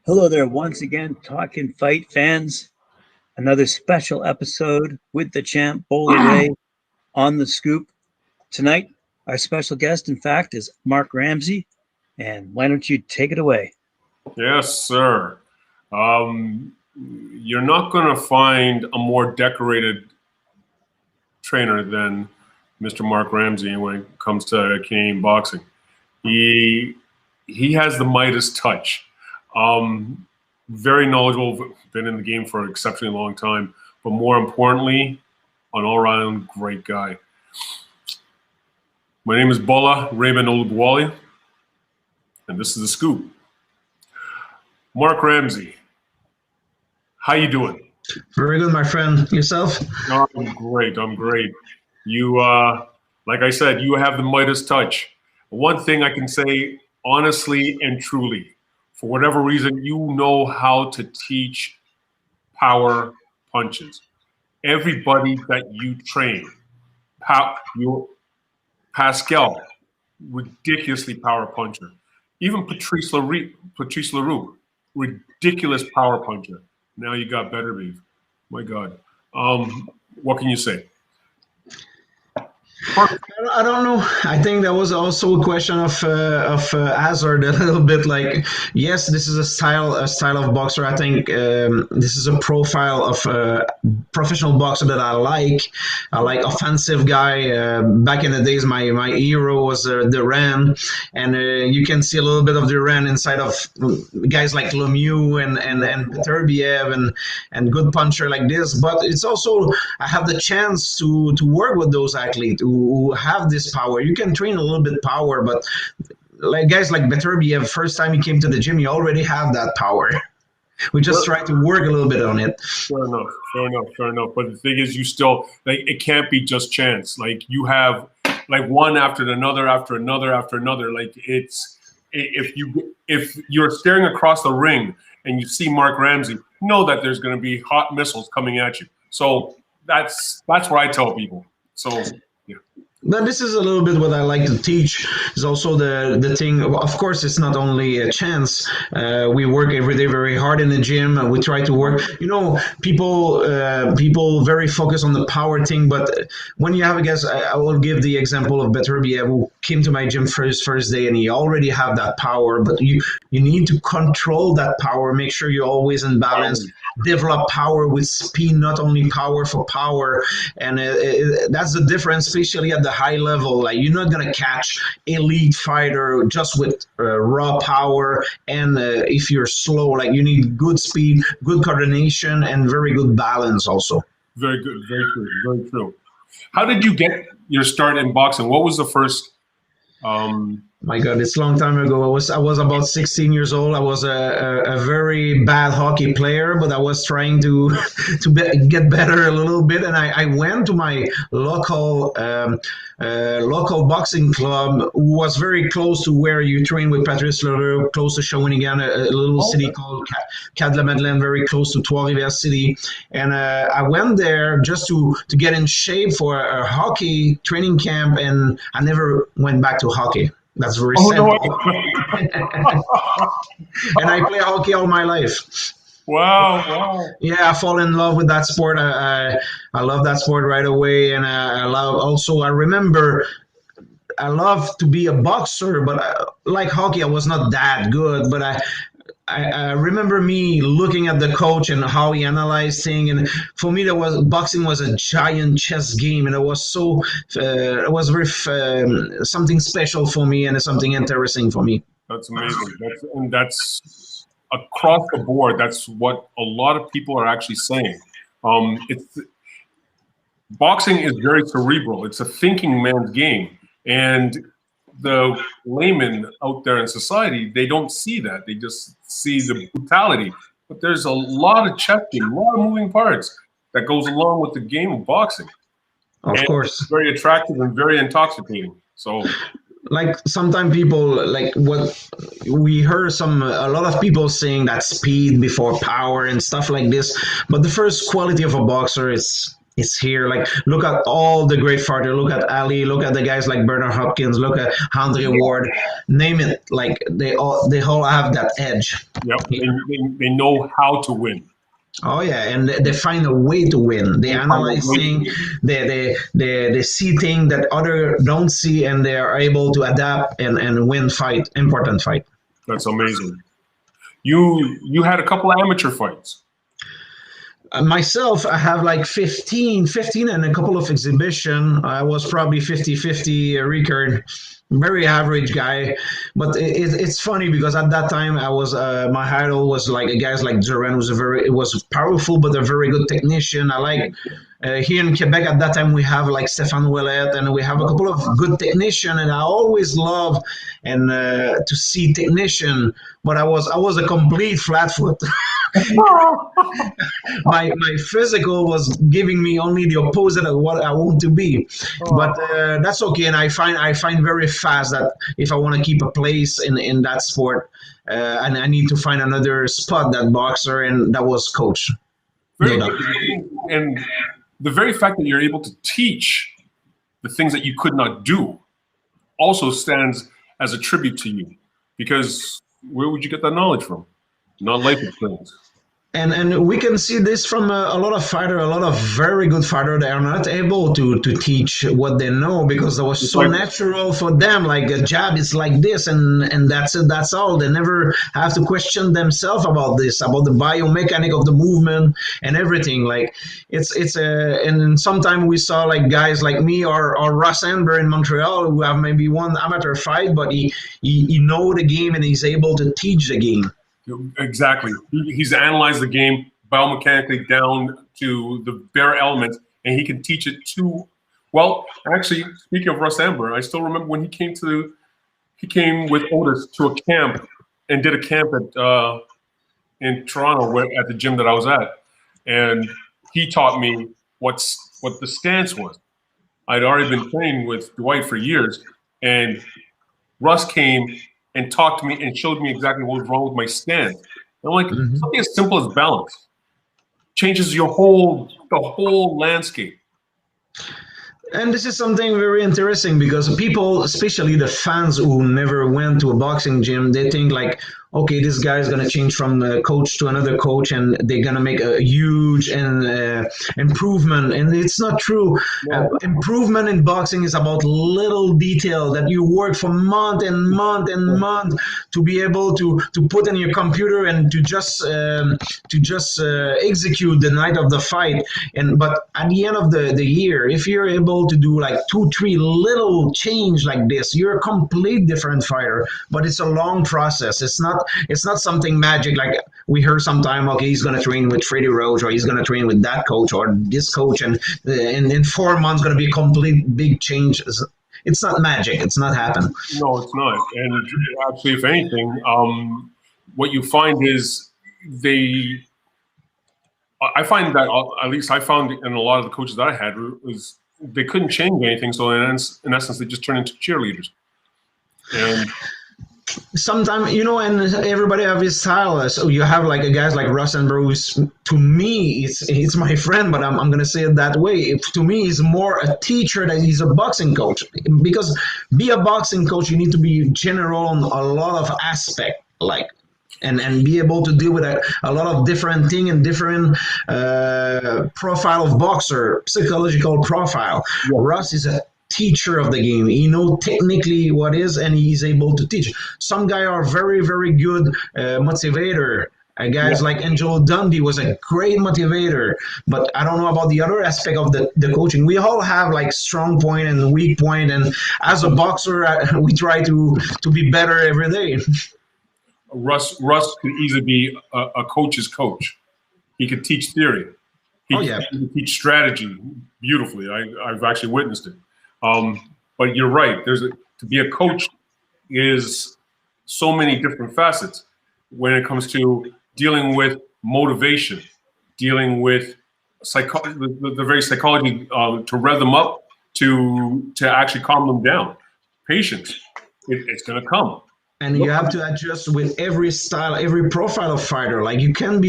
Hello there, once again, Talkin Fight fans. Another special episode with the champ, Bola Ray, on the scoop. Tonight, our special guest, in fact, is Marc Ramsay. And why don't you take it away? Yes, sir. You're not going to find a more decorated trainer than Mr. Marc Ramsay when it comes to Canadian boxing. He has the Midas touch. Very knowledgeable, been in the game for an exceptionally long time, but more importantly, an all-around great guy. My name is Bola Ray, and this is The Scoop. Marc Ramsay, how you doing? Very good, my friend. Yourself? Oh, I'm great. You, like I said, you have the Midas touch. One thing I can say honestly and truly, for whatever reason, you know how to teach power punches. Everybody that you train, Pascal, ridiculously power puncher. Even Patrice Leroux, ridiculous power puncher. Now you got better beef. My God. What can you say? I don't know. I think that was also a question of hazard a little bit. Like, yes, this is a style of boxer. I think this is a profile of professional boxer that I like. I like offensive guy. Back in the days, my hero was Duran, and you can see a little bit of Duran inside of guys like Lemieux and Beterbiev and good puncher like this. But it's also I have the chance to work with those athletes who have this power. You can train a little bit power, but like guys like Beterbiev, first time he came to the gym, he already have that power. We just try to work a little bit on it. Fair enough. But the thing is, you still it can't be just chance. Like you have like one after another. Like if you're staring across the ring and you see Marc Ramsay, know that there's going to be hot missiles coming at you. So that's what I tell people. So. Yeah. But this is a little bit what I like to teach. Is also the thing. Of course, it's not only a chance. We work every day very hard in the gym. We try to work. You know, people very focused on the power thing. But when you have a guy, I will give the example of Beterbiev, who came to my gym first day, and he already have that power. But you need to control that power. Make sure you're always in balance. Develop power with speed, not only power for power, and that's the difference, especially at the high level. Like you're not gonna catch elite fighter just with raw power, and if you're slow, like you need good speed, good coordination, and very good balance also. Very good, very true. How did you get your start in boxing? What was the first? My God, it's a long time ago. I was about 16 years old. I was a very bad hockey player, but I was trying to get better a little bit. And I went to my local boxing club, who was very close to where you train with Patrice Leroux, close to Shawinigan, a little city called Cade-la-Madeleine, very close to Trois-Rivières City. And I went there just to get in shape for a hockey training camp, and I never went back to hockey. That's very sad. No. And I play hockey all my life. Wow. Yeah, I fall in love with that sport. I love that sport right away. And I remember I love to be a boxer, but like hockey, I was not that good. But I remember me looking at the coach and how he analyzed things, and for me, boxing was a giant chess game, and it was very something special for me and something interesting for me. That's amazing. That's across the board. That's what a lot of people are actually saying. Boxing is very cerebral. It's a thinking man's game, and the laymen out there in society, they don't see that. They just see the brutality. But there's a lot of chess game, a lot of moving parts that goes along with the game of boxing. Of course. It's very attractive and very intoxicating. So, like sometimes people, like what we heard a lot of people saying that speed before power and stuff like this. But the first quality of a boxer is It's here. Like, look at all the great fighters. Look at Ali. Look at the guys like Bernard Hopkins. Look at Andre Ward. Name it. Like, they all have that edge. Yep. They know how to win. Oh yeah, and they find a way to win. They They find a analyze way to things. win. They see things that other don't see, and they are able to adapt and win important fight. That's amazing. You had a couple of amateur fights. Myself, I have like 15 and a couple of exhibition. I was probably 50-50 record. Very average guy, but it's funny because at that time I was my idol was like a guys like Duran was powerful but a very good technician. I like here in Quebec at that time we have like Stéphane Ouellet and we have a couple of good technician, and I always love and to see technician, but I was a complete flat foot. my physical was giving me only the opposite of what I want to be, but that's okay. And I find very fast that if I want to keep a place in that sport, and I need to find another spot, that boxer, and that was coach. Very No good. doubt. And the very fact that you're able to teach the things that you could not do also stands as a tribute to you, because where would you get that knowledge from? Not life experience. And we can see this from a lot of fighter, a lot of very good fighter. They are not able to teach what they know because it was so natural for them. Like a jab is like this, and that's it. That's all. They never have to question themselves about this, about the biomechanic of the movement and everything. Like it's a. And sometimes we saw like guys like me or Russ Amber in Montreal who have maybe one amateur fight, but he know the game and he's able to teach the game. Exactly. He's analyzed the game biomechanically down to the bare elements, and he can teach it to. Well, actually, speaking of Russ Amber, I still remember when he came with Otis to a camp and did a camp at in Toronto at the gym that I was at, and he taught me what the stance was. I'd already been training with Dwight for years, and Russ came and talked to me and showed me exactly what was wrong with my stance. And I'm like, something as simple as balance changes the whole landscape. And this is something very interesting because people, especially the fans who never went to a boxing gym, they think like, okay, this guy is going to change from a coach to another coach and they're going to make a huge improvement. And it's not true. Improvement in boxing is about little detail that you work for month and month and month to be able to put in your computer and to just execute the night of the fight. But at the end of the year, if you're able to do like 2-3 little change like this, you're a complete different fighter. But it's a long process. It's not something magic like we heard sometime. Okay, he's going to train with Freddie Roach or he's going to train with that coach or this coach, and in 4 months going to be a complete big change. It's not magic. It's not happen. No, it's not. And actually, if anything, what you find is I find that, at least I found in a lot of the coaches that I had, was they couldn't change anything. So in essence, they just turned into cheerleaders. And sometimes, and everybody have his style. So you have like a guys like Russ and Bruce. To me, it's my friend, but I'm gonna say it that way. To me, he's more a teacher than he's a boxing coach. Because be a boxing coach, you need to be general on a lot of aspect, like. And be able to deal with a lot of different thing and different profile of boxer, psychological profile. Yeah. Russ is a teacher of the game. He knows technically what is, and he's able to teach. Some guys are very, very good motivator. Guys like Angelo Dundee was a great motivator, but I don't know about the other aspect of the coaching. We all have like strong point and weak point, and as a boxer, we try to be better every day. Russ could easily be a coach's coach. He could teach theory. He could teach strategy beautifully. I've actually witnessed it. But you're right. To be a coach is so many different facets when it comes to dealing with motivation, dealing with the very psychology to rev them up, to actually calm them down. Patience, it's going to come. and you have to adjust with every style, every profile of fighter. Like you can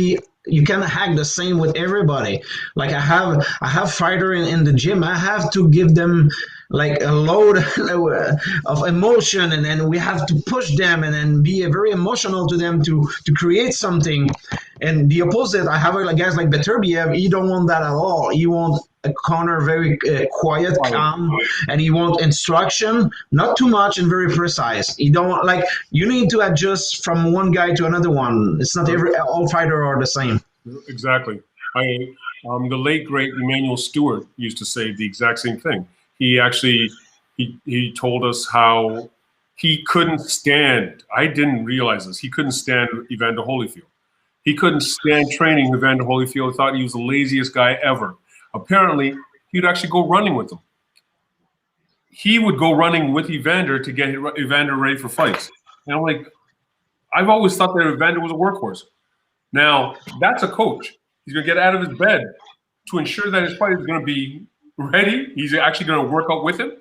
hack the same with everybody. Like I have fighter in the gym. I have to give them like a load of emotion, and then we have to push them and then be very emotional to them to create something. And the opposite, I have guys like Beterbiev. He don't want that at all. He want a corner very quiet, calm, and he want instruction, not too much and very precise. You don't want, like, you need to adjust from one guy to another one. It's not every all fighter are the same. Exactly. The late great Emmanuel Stewart used to say the exact same thing. He actually he told us how he couldn't stand. I didn't realize this. He couldn't stand Evander Holyfield. He couldn't stand training Evander Holyfield. Thought he was the laziest guy ever. Apparently, he'd actually go running with him. He would go running with Evander to get Evander ready for fights. And I'm like, I've always thought that Evander was a workhorse. Now, that's a coach. He's going to get out of his bed to ensure that his fight is going to be ready. He's actually going to work out with him.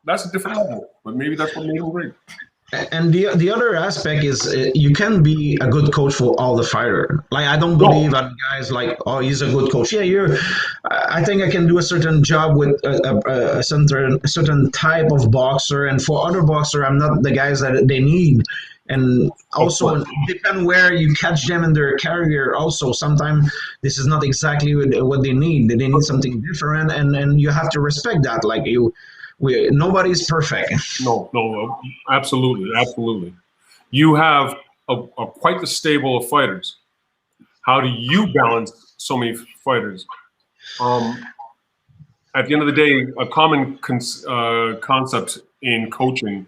That's a different level, but maybe that's what made him great. And the other aspect is you can be a good coach for all the fighter. Like, I don't believe that guys like, oh, he's a good coach. Yeah, I think I can do a certain job with a certain type of boxer, and for other boxer, I'm not the guys that they need. And also depend where you catch them in their career. Also, sometimes this is not exactly what they need. They need something different, and you have to respect that. Like nobody's perfect. No, absolutely. You have a quite the stable of fighters. How do you balance so many fighters? At the end of the day, a common concept in coaching,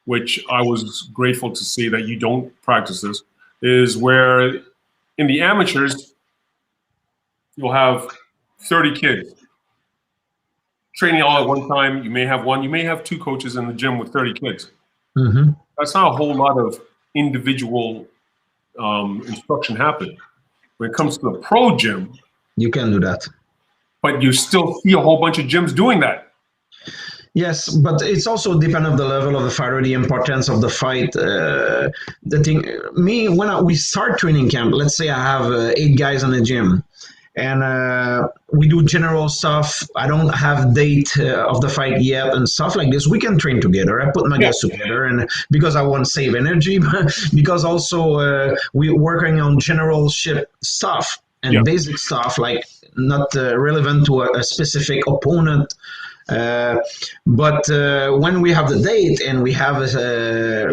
which I was grateful to see that you don't practice this, is where in the amateurs, you'll have 30 kids training all at one time. You may have one, you may have two coaches in the gym with 30 kids. Mm-hmm. That's not a whole lot of individual instruction happening. When it comes to the pro gym, you can do that. But you still see a whole bunch of gyms doing that. Yes, but it's also dependent on the level of the fighter, the importance of the fight. The thing, when we start training camp, let's say I have 8 guys in the gym, and we do general stuff. I don't have date of the fight yet and stuff like this. We can train together. I put my guys together, and because I want to save energy, because also we're working on general ship stuff and basic stuff, like not relevant to a specific opponent. But when we have the date and we have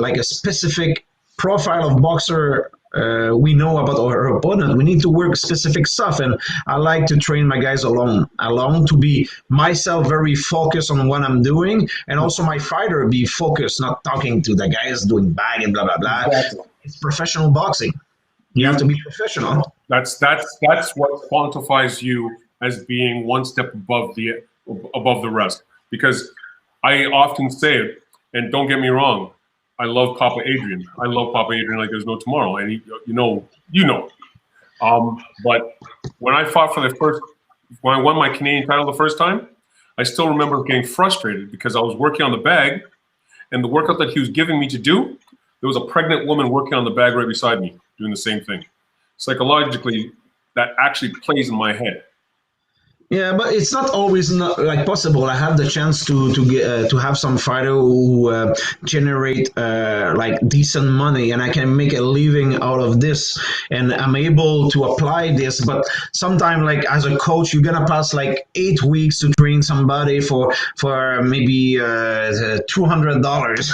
like a specific profile of boxer, we know about our opponent, we need to work specific stuff. And I like to train my guys alone to be myself very focused on what I'm doing, and also my fighter be focused, not talking to the guys doing bag and blah blah blah. Exactly. It's professional boxing. You have to be professional. That's what quantifies you as being one step above the rest. Because I often say it, and don't get me wrong, I love Papa Adrian. I love Papa Adrian like there's no tomorrow, and you know. But when I fought when I won my Canadian title the first time, I still remember getting frustrated because I was working on the bag, and the workout that he was giving me to do, there was a pregnant woman working on the bag right beside me doing the same thing. Psychologically, that actually plays in my head. Yeah, but it's not always like possible. I have the chance to have some fighter who generate like decent money, and I can make a living out of this, and I'm able to apply this. But sometimes, like as a coach, you're gonna pass like 8 weeks to train somebody for maybe $200.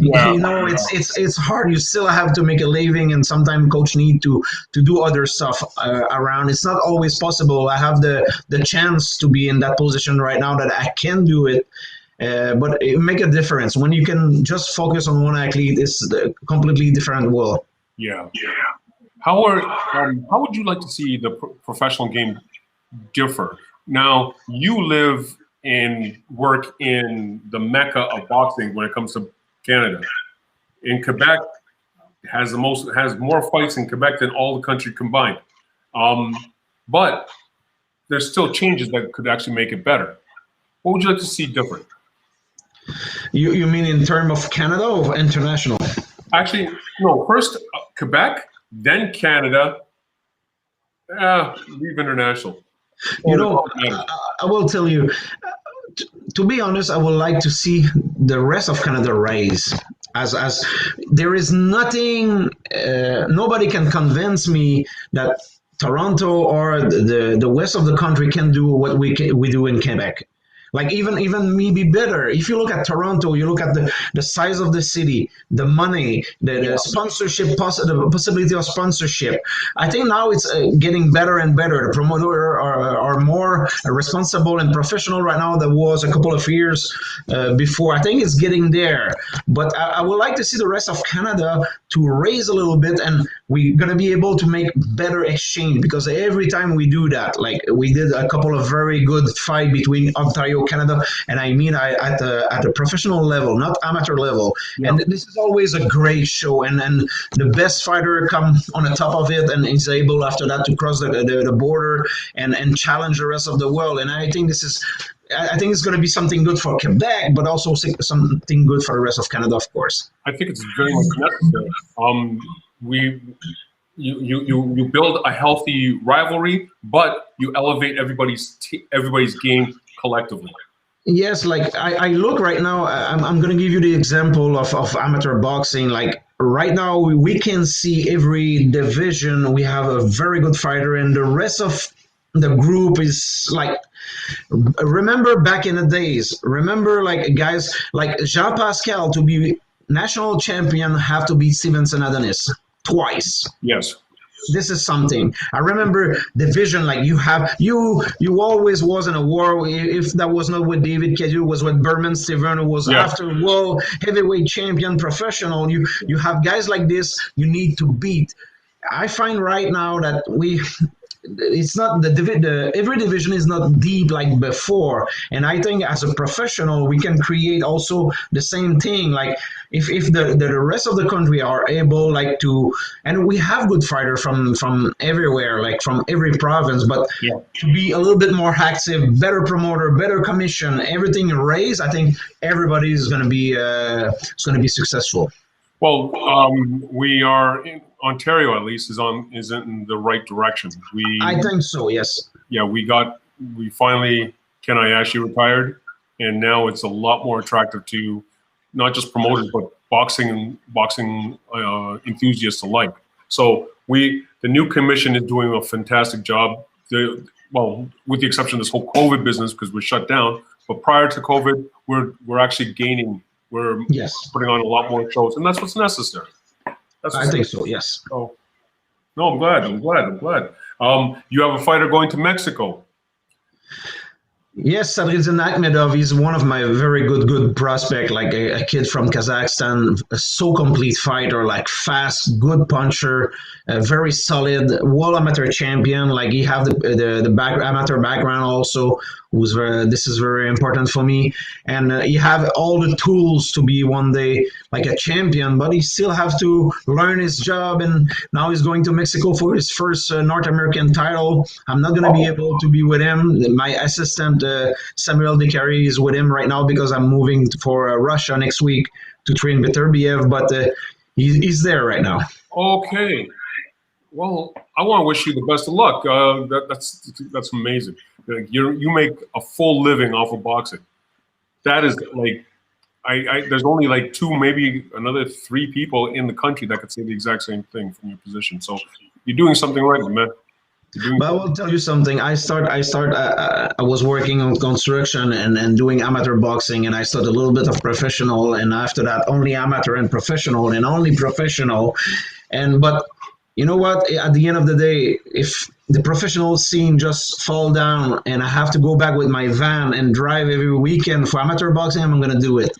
Yeah. It's hard. You still have to make a living, and sometimes coach need to do other stuff around. It's not always possible. I have the chance to be in that position right now that I can do it, but it make a difference when you can just focus on one athlete. It's a completely different world. Yeah. How would you like to see the professional game differ? Now you live and work in the mecca of boxing when it comes to Canada. In Quebec, has more fights in Quebec than all the country combined. But there's still changes that could actually make it better. What would you like to see different? You mean in terms of Canada or international? Actually, no. First Quebec, then Canada. Leave international. You know, I will tell you. To be honest, I would like to see the rest of Canada rise. As there is nothing, nobody can convince me that Toronto or the west of the country can do what we do in Quebec. Like even maybe better. If you look at Toronto, you look at the size of the city, the money, the sponsorship, the possibility of sponsorship. I think now it's getting better and better. The promoter are more responsible and professional right now than was a couple of years before. I think it's getting there. But I would like to see the rest of Canada to raise a little bit, and we're gonna be able to make better exchange, because every time we do that, like we did a couple of very good fight between Ontario, Canada, and I mean at the professional level, not amateur level. Yeah. And this is always a great show, and the best fighter come on the top of it and is able after that to cross the border and challenge the rest of the world. And I think it's going to be something good for Quebec, but also something good for the rest of Canada, of course. I think it's very much necessary. You build a healthy rivalry, but you elevate everybody's game collectively. Yes, like I look right now, I'm going to give you the example of amateur boxing. Like right now, we can see every division, we have a very good fighter, and the rest of the group is like, remember back in the days, like guys like Jean Pascal to be national champion have to beat Stevenson Adonis twice. Yes. This is something. I remember division, like you always was in a war. If that was not with David Cadieux, was with Berman Steven, who was after world heavyweight champion professional. You have guys like this you need to beat. I find right now that it's not every division is not deep like before, and I think as a professional we can create also the same thing. Like if the rest of the country are able like to, and we have good fighters from everywhere, like from every province, but to be a little bit more active, better promoter, better commission, everything raised, I think everybody is going to be successful. Well, we are in Ontario, at least, is in the right direction. I think so. Yes. Yeah, we finally Ken Ayashi retired, and now it's a lot more attractive to not just promoters but boxing enthusiasts alike. So the new commission is doing a fantastic job. With the exception of this whole COVID business because we're shut down. But prior to COVID, we're actually gaining. We're putting on a lot more shows, and that's what's necessary. I think so. Yes. Oh, no, I'm glad. You have a fighter going to Mexico. Yes, Sadrizin Akhmedov is one of my very good prospect, like a kid from Kazakhstan, a so complete fighter, like fast, good puncher, very solid, world amateur champion. Like he have the amateur background also. This is very important for me, and he have all the tools to be one day like a champion, but he still have to learn his job, and now he's going to Mexico for his first North American title. I'm not going to be able to be with him. My assistant Samuel Dekari is with him right now because I'm moving for Russia next week to train Beterbiev, but he's there right now. Okay. Well, I want to wish you the best of luck. That's amazing. You make a full living off of boxing. That is like, there's only like 2, maybe another 3 people in the country that could say the exact same thing from your position. So you're doing something right, man. But I will tell you something. I was working on construction and doing amateur boxing, and I started a little bit of professional, and after that only amateur and professional and only professional. But you know what? At the end of the day, if the professional scene just fall down and I have to go back with my van and drive every weekend for amateur boxing, I'm going to do it.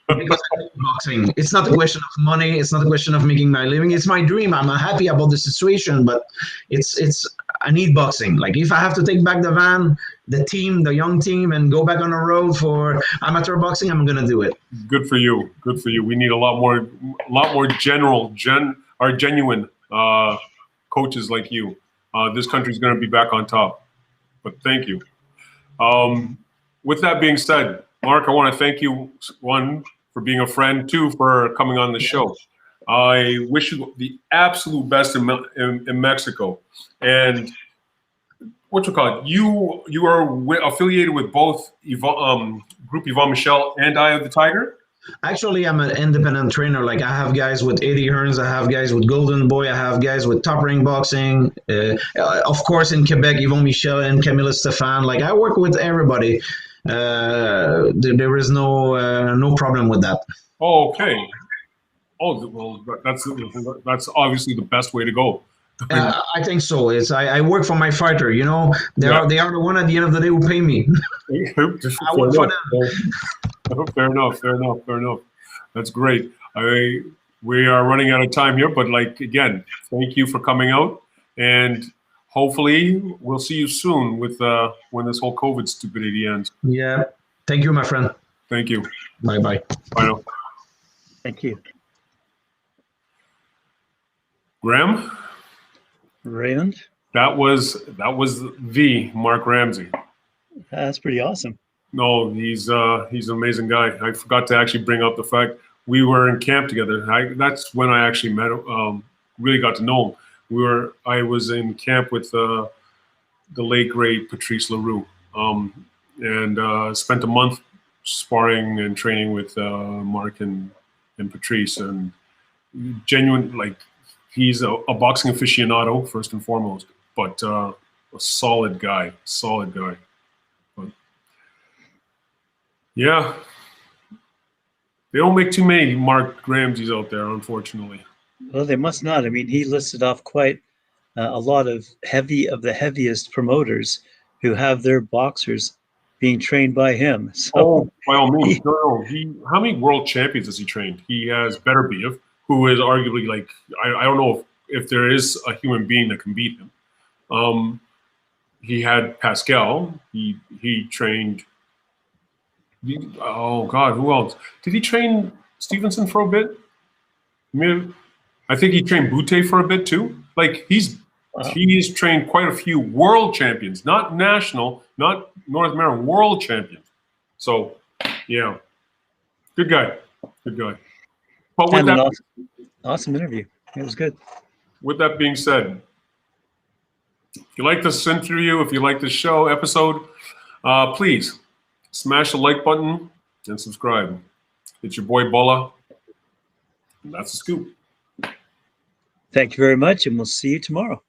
Because I love boxing. It's not a question of money. It's not a question of making my living. It's my dream. I'm happy about the situation, but I need boxing. Like if I have to take back the van, the young team, and go back on the road for amateur boxing, I'm going to do it. Good for you. Good for you. We need a lot more genuine coaches like you. This country's going to be back on top. But thank you. With that being said, Mark, I want to thank you, one, for being a friend, two, for coming on the show. I wish you the absolute best in Mexico. And what you call it? You are affiliated with both Group Yvon Michel and Eye of the Tiger? Actually, I'm an independent trainer. Like I have guys with Eddie Hearns, I have guys with Golden Boy, I have guys with Top Ring Boxing. Of course, in Quebec, Yvon Michel and Camille Stefan. Like I work with everybody. There is no problem with that. Oh, okay. Oh, well, that's obviously the best way to go. I think so. I work for my fighter. You know, they are the one at the end of the day who pay me. I work for them. Fair enough. That's great. We are running out of time here, but like again, thank you for coming out, and hopefully we'll see you soon with when this whole COVID stupidity ends. Yeah. Thank you, my friend. Thank you. Bye. Bye now. Thank you. Graham? Raymond? That was the Marc Ramsay. That's pretty awesome. No, he's an amazing guy. I forgot to actually bring up the fact we were in camp together. That's when I actually met him, really got to know him. I was in camp with the late great Patrice Leroux, and spent a month sparring and training with Marc and Patrice, and genuine, like, he's a boxing aficionado first and foremost, but a solid guy. But yeah, they don't make too many Marc Ramsays out there, unfortunately. Well, they must not. I mean, he listed off quite a lot of the heaviest promoters who have their boxers being trained by him. So, oh, by all means. No. How many world champions has he trained? He has Beterbiev, who is arguably, like, I don't know if there is a human being that can beat him. He had Pascal. He trained. Oh God, who else? Did he train Stevenson for a bit? I think he trained Butte for a bit too. Like he's trained quite a few world champions, not national, not North American, world champions. So yeah, good guy. But with that, awesome interview. It was good. With that being said, if you like this interview, if you like this show episode, please smash the like button and subscribe. It's your boy Bola. And that's the scoop. Thank you very much, and we'll see you tomorrow.